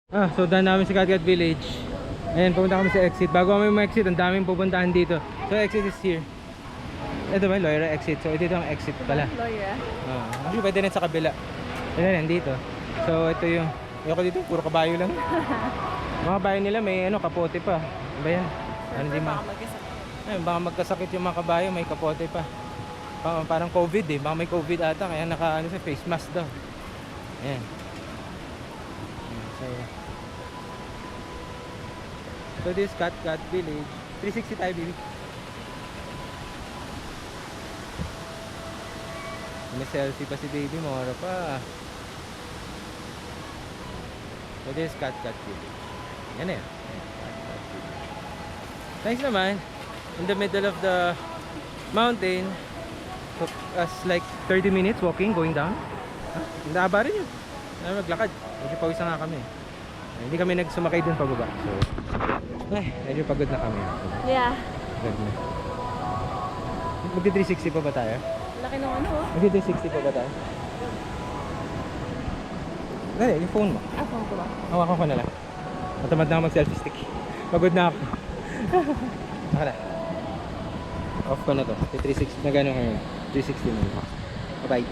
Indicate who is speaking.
Speaker 1: So daan namin sa Katkat Village. Ayan, pupunta kami sa exit. Bago kami ma-exit, ang daming pupuntahan dito. So exit is here. Ito ba, Loira exit. So ito ang exit pala.
Speaker 2: Loira.
Speaker 1: Actually pwede rin sa kabila. Ito rin, dito. So ito yung, ayoko dito, puro kabayo lang. Mga kabayo nila may kapote pa. Ano ba yan? Ano di ma? Ayun, baka magkasakit yung mga kabayo, may kapote pa. Parang COVID baka may COVID ata, kaya naka sa face mask daw. Ayan. So this Katkat Village, 360 tayo baby. May selfie pa si baby, mora pa. So this Katkat Village. Yan eh. Katkat Village. Nice naman. In the middle of the mountain. Took us like 30 minutes walking, going down. Hindi haba rin yun. Maglakad. Medyo pawis na nga kami. Hindi kami nagsumakay dun pababa. So, medyo pagod na kami.
Speaker 2: Yeah.
Speaker 1: Pagod na. Magti 360 pa ba tayo?
Speaker 2: Laki ng ano.
Speaker 1: Magti 360 pa ba tayo? Dali, yung phone mo.
Speaker 2: Phone ko ba?
Speaker 1: Hawakan ko na lang. Matamad na ako mag-selfie stick. Pagod na ako. Saka na. Off ko na to. 360 na gano'n ngayon. 360 na. Bye-bye.